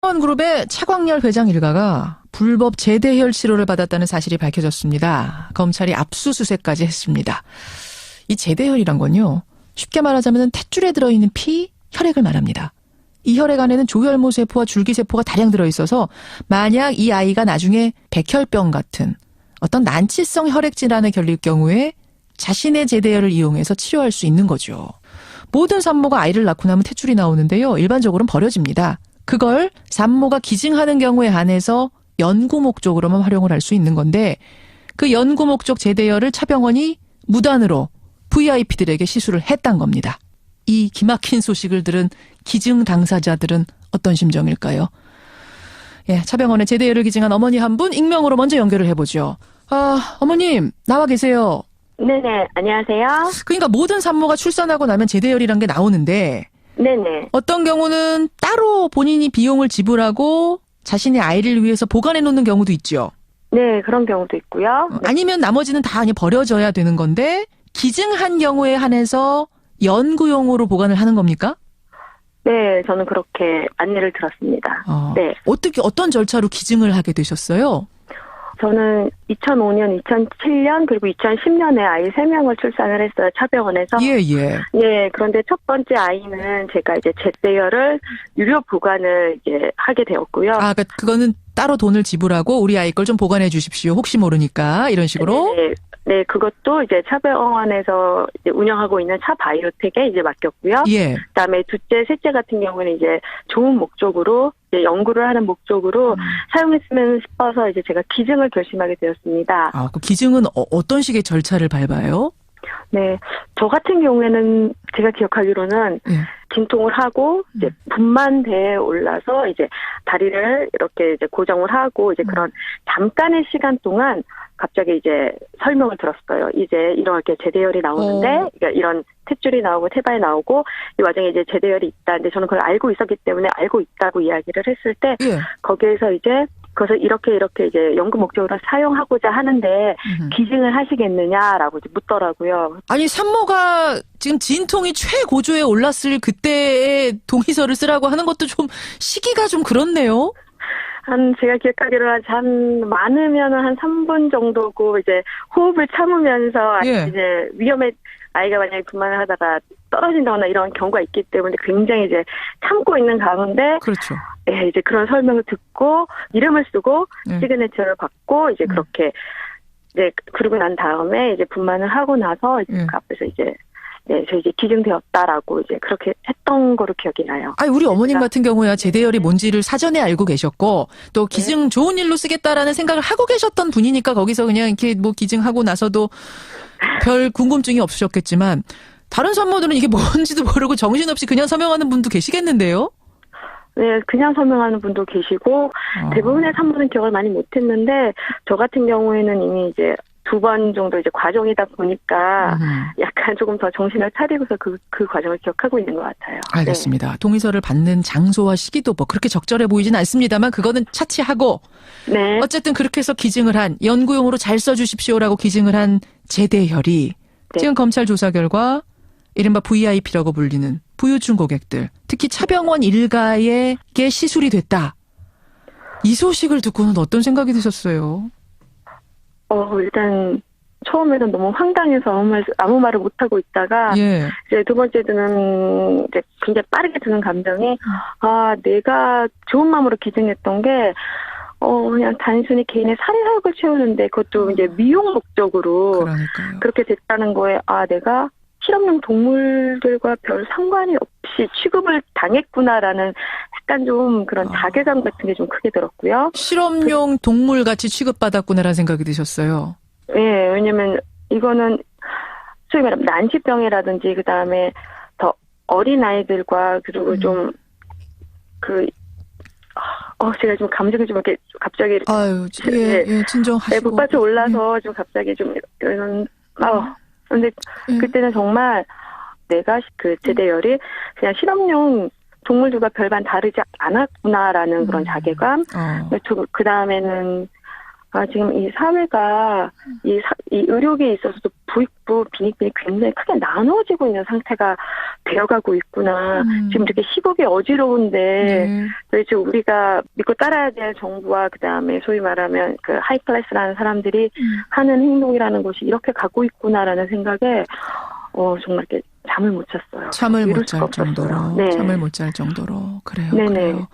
그룹의 차광열 회장 일가가 불법 재대혈 치료를 받았다는 사실이 밝혀졌습니다. 검찰이 압수수색까지 했습니다. 이 재대혈이란 건요, 쉽게 말하자면 탯줄에 들어있는 피, 혈액을 말합니다. 이 혈액 안에는 조혈모 세포와 줄기세포가 다량 들어있어서 만약 이 아이가 나중에 백혈병 같은 어떤 난치성 혈액 질환에 걸릴 경우에 자신의 재대혈을 이용해서 치료할 수 있는 거죠. 모든 산모가 아이를 낳고 나면 탯줄이 나오는데요, 일반적으로는 버려집니다. 그걸 산모가 기증하는 경우에 한해서 연구 목적으로만 활용을 할 수 있는 건데, 그 연구 목적 재대혈을 차병원이 무단으로 VIP들에게 시술을 했단 겁니다. 이 기막힌 소식을 들은 기증 당사자들은 어떤 심정일까요? 예, 차병원의 재대혈을 기증한 어머니 한 분 익명으로 먼저 연결을 해보죠. 어머님 나와 계세요. 네네, 안녕하세요. 그러니까 모든 산모가 출산하고 나면 재대혈이란 게 나오는데, 네네. 어떤 경우는 따로 본인이 비용을 지불하고 자신의 아이를 위해서 보관해 놓는 경우도 있죠. 네, 그런 경우도 있고요. 네. 아니면 나머지는 다 버려져야 되는 건데, 기증한 경우에 한해서 연구용으로 보관을 하는 겁니까? 네, 저는 그렇게 안내를 들었습니다. 네. 어떤 절차로 기증을 하게 되셨어요? 저는 2005년, 2007년, 그리고 2010년에 아이 3명을 출산을 했어요, 차병원에서. 예. 네, 그런데 첫 번째 아이는 제가 이제 재대혈을 유료 보관을 이제 하게 되었고요. 그러니까 그거는 따로 돈을 지불하고 우리 아이 걸 좀 보관해 주십시오. 혹시 모르니까. 이런 식으로? 네, 그것도 이제 차병원에서 이제 운영하고 있는 차바이오텍에 이제 맡겼고요. 예. 그다음에 둘째, 셋째 같은 경우는 이제 좋은 목적으로 이제 연구를 하는 목적으로 사용했으면 싶어서 이제 제가 기증을 결심하게 되었습니다. 그 기증은 어떤 식의 절차를 밟아요? 네, 저 같은 경우에는 제가 기억하기로는 진통을 하고 이제 분만대에 올라서 이제 다리를 이렇게 이제 고정을 하고 이제 그런 잠깐의 시간 동안 갑자기 이제 설명을 들었어요. 이제 이렇게 재대혈이 나오는데, 그러니까 이런 탯줄이 나오고 태반이 나오고 이 와중에 이제 재대혈이 있다. 근데 저는 그걸 알고 있었기 때문에 알고 있다고 이야기를 했을 때 거기에서 이제 그래서 이렇게 이제 연구 목적으로 사용하고자 하는데 기증을 하시겠느냐라고 이제 묻더라고요. 아니, 산모가 지금 진통이 최고조에 올랐을 그때의 동의서를 쓰라고 하는 것도 좀 시기가 좀 그렇네요. 제가 기억하기로는 많으면 한 3분 정도고 이제 호흡을 참으면서 이제 위험에 아이가 만약에 분만을 하다가 떨어진다거나 이런 경우가 있기 때문에 굉장히 이제 참고 있는 가운데 그렇죠. 예, 이제 그런 설명을 듣고 이름을 쓰고 시그네처를 받고 이제 그렇게 이제 그러고 난 다음에 이제 분만을 하고 나서 이제 그 앞에서 이제 저 이제 기증되었다라고 이제 그렇게 했던 거로 기억이 나요. 우리 어머님 같은 경우야 재대혈이 뭔지를 사전에 알고 계셨고 또 기증 좋은 일로 쓰겠다라는 생각을 하고 계셨던 분이니까 거기서 그냥 이렇게 기증하고 나서도 별 궁금증이 없으셨겠지만 다른 산모들은 이게 뭔지도 모르고 정신없이 그냥 서명하는 분도 계시겠는데요? 네, 그냥 서명하는 분도 계시고 대부분의 산모는 기억을 많이 못했는데 저 같은 경우에는 이미 이제 2번 정도 이제 과정이다 보니까 약간 조금 더 정신을 차리고서 그 과정을 기억하고 있는 것 같아요. 알겠습니다. 동의서를 받는 장소와 시기도 그렇게 적절해 보이진 않습니다만 그거는 차치하고 어쨌든 그렇게 해서 기증을 한 연구용으로 잘 써주십시오라고 기증을 한 재대혈이 지금 검찰 조사 결과 이른바 VIP라고 불리는 부유층 고객들, 특히 차병원 일가에게 시술이 됐다. 이 소식을 듣고는 어떤 생각이 드셨어요? 일단 처음에는 너무 황당해서 아무 말을 못 하고 있다가 이제 두 번째 드는 이제 굉장히 빠르게 드는 감정이 내가 좋은 마음으로 기증했던 게 그냥 단순히 개인의 사리사욕을 채우는데 그것도 이제 미용 목적으로 그렇게 됐다는 거에 내가 실험용 동물들과 별 상관이 없이 취급을 당했구나라는 약간 좀 그런 자괴감 같은 게 좀 크게 들었고요. 실험용 동물같이 취급받았구나라는 생각이 드셨어요. 네, 왜냐면 이거는 소위 말하면 난치병이라든지 그다음에 더 어린 아이들과 그리고 좀 제가 좀 감정이 좀 이렇게 갑자기 진정하시고 복받쳐 올라서 좀 갑자기 좀 이런 근데 그때는 정말 내가 그 재대혈이 그냥 실험용 동물들과 별반 다르지 않았구나라는 그런 자괴감. 그 다음에는 지금 이 사회가 이 의료계에 있어서도 부익부, 빈익빈이 굉장히 크게 나누어지고 있는 상태가 되어가고 있구나. 지금 이렇게 시국이 어지러운데 도대체 우리가 믿고 따라야 될 정부와 그다음에 소위 말하면 그 하이클래스라는 사람들이 하는 행동이라는 것이 이렇게 가고 있구나라는 생각에 정말 이렇게 잠을 못 잤어요. 잠을 못 잘 정도로. 네. 잠을 못 잘 정도로. 그래요. 네네. 그래요.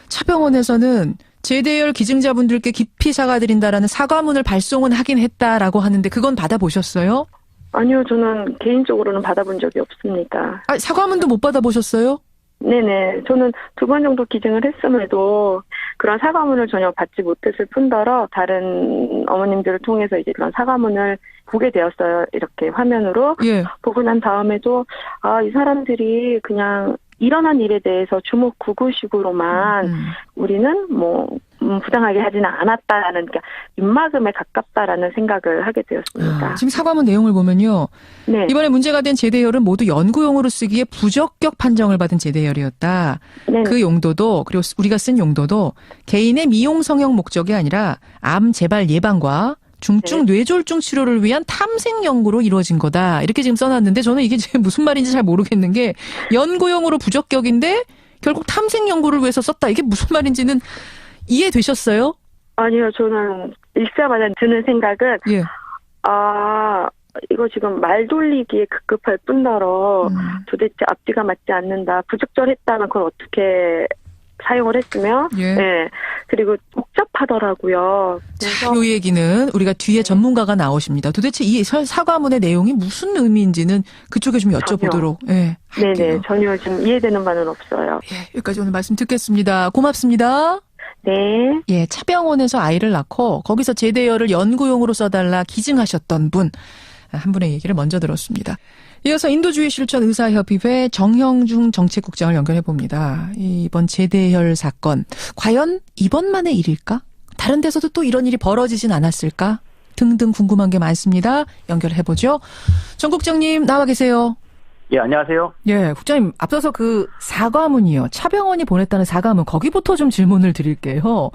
차병원에서는 제대열 기증자분들께 깊이 사과드린다라는 사과문을 발송은 하긴 했다라고 하는데 그건 받아보셨어요? 아니요. 저는 개인적으로는 받아본 적이 없습니다. 사과문도 못 받아보셨어요? 네네. 저는 2번 정도 기증을 했음에도 그런 사과문을 전혀 받지 못했을 뿐더러 다른 어머님들을 통해서 이제 그런 사과문을 보게 되었어요. 이렇게 화면으로. 예. 보고 난 다음에도 이 사람들이 그냥 일어난 일에 대해서 주먹구구식으로만 우리는 부당하게 하지는 않았다라는, 그러니까 입막음에 가깝다라는 생각을 하게 되었습니다. 지금 사과문 내용을 보면요. 네. 이번에 문제가 된 제대열은 모두 연구용으로 쓰기에 부적격 판정을 받은 제대열이었다. 네. 그 용도도, 그리고 우리가 쓴 용도도 개인의 미용 성형 목적이 아니라 암 재발 예방과 중증 뇌졸중 치료를 위한 탐색 연구로 이루어진 거다. 이렇게 지금 써놨는데 저는 이게 지금 무슨 말인지 잘 모르겠는 게 연구용으로 부적격인데 결국 탐색 연구를 위해서 썼다. 이게 무슨 말인지는 이해되셨어요? 아니요. 저는 읽자마자 드는 생각은 예. 이거 지금 말 돌리기에 급급할 뿐더러 도대체 앞뒤가 맞지 않는다. 부적절했다면 그걸 어떻게 사용을 했으며, 예. 네. 그리고 복잡하더라고요. 자, 이 얘기는 우리가 뒤에 전문가가 나오십니다. 도대체 이 사과문의 내용이 무슨 의미인지는 그쪽에 좀 여쭤보도록 할게요. 네네. 전혀 지금 이해되는 바는 없어요. 예, 여기까지 오늘 말씀 듣겠습니다. 고맙습니다. 네. 예, 차병원에서 아이를 낳고 거기서 제대열을 연구용으로 써달라 기증하셨던 분, 한 분의 얘기를 먼저 들었습니다. 이어서 인도주의 실천 의사협의회 정형중 정책국장을 연결해 봅니다. 이번 제대열 사건, 과연 이번만의 일일까? 다른 데서도 또 이런 일이 벌어지진 않았을까? 등등 궁금한 게 많습니다. 연결해 보죠. 정 국장님 나와 계세요. 예, 안녕하세요. 예, 국장님 앞서서 그 사과문이요. 차병원이 보냈다는 사과문 거기부터 좀 질문을 드릴게요.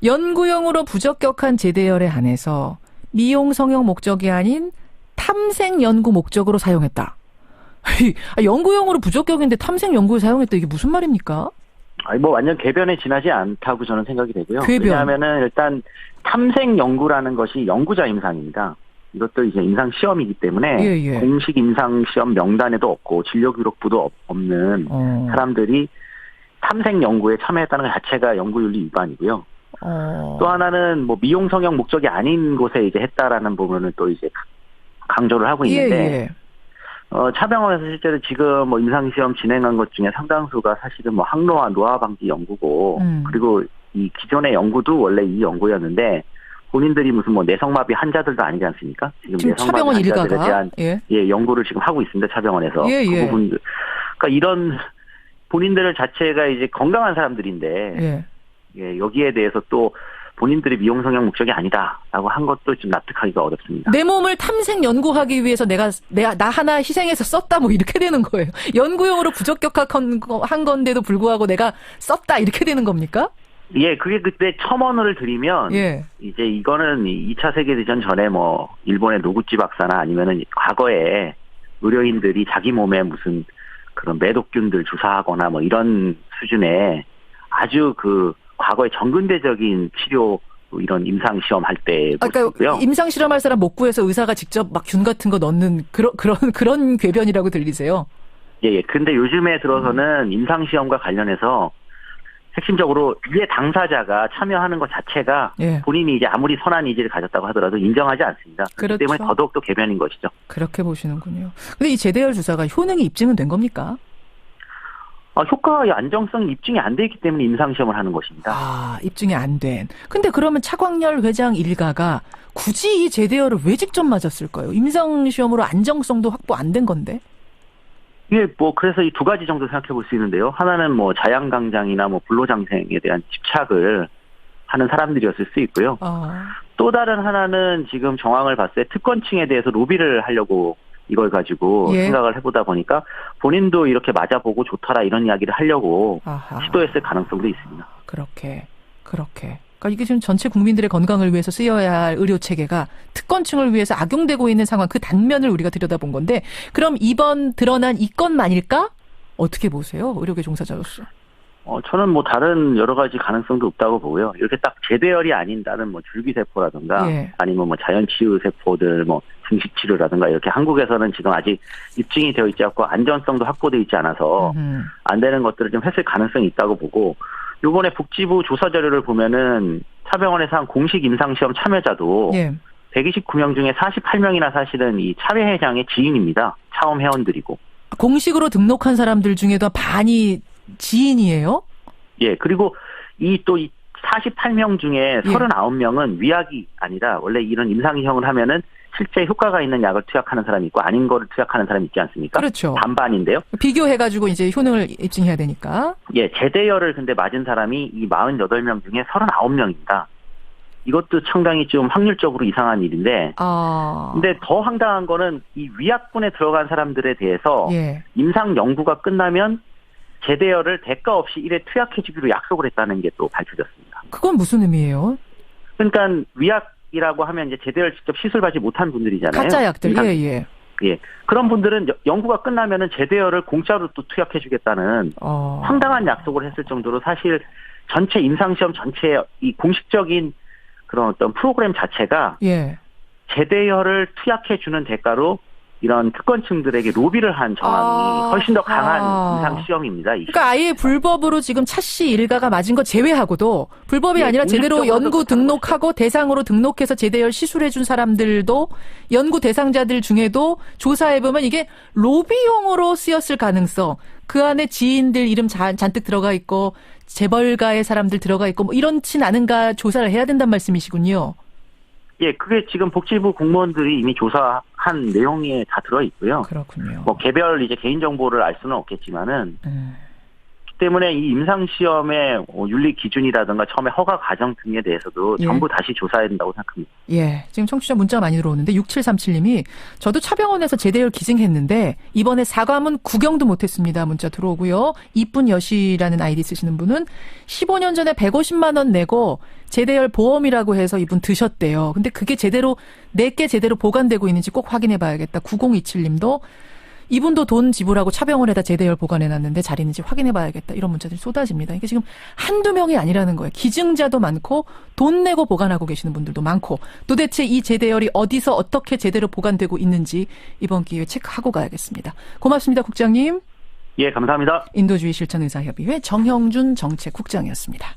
연구용으로 부적격한 제대열에 한해서 미용 성형 목적이 아닌 탐색 연구 목적으로 사용했다. 연구용으로 부적격인데 탐색 연구에 사용했다. 이게 무슨 말입니까? 완전 궤변에 지나지 않다고 저는 생각이 되고요. 궤변. 왜냐하면은 일단 탐색 연구라는 것이 연구자 임상입니다. 이것도 이제 임상 시험이기 때문에 공식 임상 시험 명단에도 없고 진료 기록부도 없는 사람들이 탐색 연구에 참여했다는 것 자체가 연구윤리 위반이고요. 또 하나는 미용 성형 목적이 아닌 곳에 이제 했다라는 부분은 또 이제 강조를 하고 있는데, 차병원에서 실제로 지금 임상시험 진행한 것 중에 상당수가 사실은 항노화, 노화 방지 연구고, 그리고 이 기존의 연구도 원래 이 연구였는데, 본인들이 무슨 내성마비 환자들도 아니지 않습니까? 지금 차병원 내성마비 환자들에 일가가? 대한 연구를 지금 하고 있습니다. 차병원에서. 그 부분들. 그러니까 이런 본인들 자체가 이제 건강한 사람들인데, 여기에 대해서 또 본인들이 미용 성형 목적이 아니다라고 한 것도 좀 납득하기가 어렵습니다. 내 몸을 탐색 연구하기 위해서 나 하나 희생해서 썼다 이렇게 되는 거예요. 연구용으로 부적격한 건데도 불구하고 내가 썼다 이렇게 되는 겁니까? 예, 그게 그때 첨언을 드리면 이제 이거는 2차 세계대전 전에 일본의 노구치 박사나 아니면은 과거에 의료인들이 자기 몸에 무슨 그런 매독균들 주사하거나 이런 수준의 아주 과거의 정근대적인 치료 이런 임상 시험 할 때 그러니까 임상 실험할 사람 못 구해서 의사가 직접 균 같은 거 넣는 그런 궤변이라고 들리세요? 예. 근데 요즘에 들어서는 임상 시험과 관련해서 핵심적으로 이해 당사자가 참여하는 것 자체가 본인이 이제 아무리 선한 의지를 가졌다고 하더라도 인정하지 않습니다. 그렇기 때문에 더더욱더 궤변인 것이죠. 그렇게 보시는군요. 근데 이 제대열 주사가 효능이 입증은 된 겁니까? 효과의 안정성이 입증이 안 돼 있기 때문에 임상시험을 하는 것입니다. 입증이 안 된. 근데 그러면 차광열 회장 일가가 굳이 이 제대열을 왜 직접 맞았을까요? 임상시험으로 안정성도 확보 안 된 건데. 예, 그래서 이 두 가지 정도 생각해 볼 수 있는데요. 하나는 자양강장이나 불로장생에 대한 집착을 하는 사람들이었을 수 있고요. 또 다른 하나는 지금 정황을 봤을 때 특권층에 대해서 로비를 하려고 이걸 가지고 생각을 해보다 보니까 본인도 이렇게 맞아보고 좋더라 이런 이야기를 하려고 시도했을 가능성도 있습니다. 그렇게. 그러니까 이게 지금 전체 국민들의 건강을 위해서 쓰여야 할 의료 체계가 특권층을 위해서 악용되고 있는 상황, 그 단면을 우리가 들여다본 건데, 그럼 이번 드러난 이 건만일까? 어떻게 보세요? 의료계 종사자로서. 저는 뭐 다른 여러 가지 가능성도 없다고 보고요. 이렇게 딱 재대열이 아닌 다른 뭐 줄기세포라든가 아니면 뭐 자연치유세포들 뭐 증식치료라든가 이렇게 한국에서는 지금 아직 입증이 되어 있지 않고 안전성도 확보되어 있지 않아서 안 되는 것들을 좀 했을 가능성이 있다고 보고, 요번에 복지부 조사 자료를 보면은 차병원에서 한 공식 임상시험 참여자도 129명 중에 48명이나 사실은 이 참여회장의 지인입니다. 차험 회원들이고. 공식으로 등록한 사람들 중에도 반이 지인이에요? 예, 그리고 이 48명 중에 39명은 위약이 아니라 원래 이런 임상시험을 하면은 실제 효과가 있는 약을 투약하는 사람이 있고 아닌 거를 투약하는 사람이 있지 않습니까? 그렇죠. 반반인데요. 비교해가지고 이제 효능을 입증해야 되니까. 예, 제대열을 근데 맞은 사람이 이 48명 중에 39명입니다. 이것도 상당히 좀 확률적으로 이상한 일인데. 근데 더 황당한 거는 이 위약군에 들어간 사람들에 대해서 임상 연구가 끝나면 제대열을 대가 없이 일회 투약해주기로 약속을 했다는 게 또 밝혀졌습니다. 그건 무슨 의미예요? 그러니까 위약이라고 하면 이제 제대열 직접 시술받지 못한 분들이잖아요. 가짜 약들. 예. 그런 분들은 연구가 끝나면은 제대열을 공짜로 또 투약해주겠다는 황당한 약속을 했을 정도로 사실 전체 임상시험 전체의 이 공식적인 그런 어떤 프로그램 자체가 제대열을 투약해주는 대가로 이런 특권층들에게 로비를 한 정황이 훨씬 더 강한 임상시험입니다. 그러니까 아예 불법으로 지금 차 씨 일가가 맞은 거 제외하고도 불법이 아니라 제대로 연구 등록하고 대상으로 등록해서 제대열 시술해준 사람들도 연구 대상자들 중에도 조사해보면 이게 로비용으로 쓰였을 가능성, 그 안에 지인들 이름 잔뜩 들어가 있고 재벌가의 사람들 들어가 있고 뭐 이렇진 않은가 조사를 해야 된단 말씀이시군요. 예, 그게 지금 복지부 공무원들이 이미 조사한 내용에 다 들어 있고요. 그렇군요. 뭐 개별 이제 개인 정보를 알 수는 없겠지만은, 때문에 이 임상시험의 윤리 기준이라든가 처음에 허가 과정 등에 대해서도 전부 다시 조사해야 된다고 생각합니다. 예. 지금 청취자 문자 많이 들어오는데 6737님이 저도 차병원에서 제대열 기증했는데 이번에 사과문 구경도 못했습니다. 문자 들어오고요. 이쁜 여시라는 아이디 쓰시는 분은 15년 전에 150만 원 내고 제대열 보험이라고 해서 이분 드셨대요. 근데 그게 제대로 내게 제대로 보관되고 있는지 꼭 확인해 봐야겠다. 9027님도 이분도 돈 지불하고 차병원에다 제대열 보관해놨는데 잘 있는지 확인해봐야겠다. 이런 문자들이 쏟아집니다. 이게 지금 한두 명이 아니라는 거예요. 기증자도 많고 돈 내고 보관하고 계시는 분들도 많고 도대체 이 제대열이 어디서 어떻게 제대로 보관되고 있는지 이번 기회에 체크하고 가야겠습니다. 고맙습니다. 국장님. 예, 감사합니다. 인도주의 실천의사협의회 정형준 정책국장이었습니다.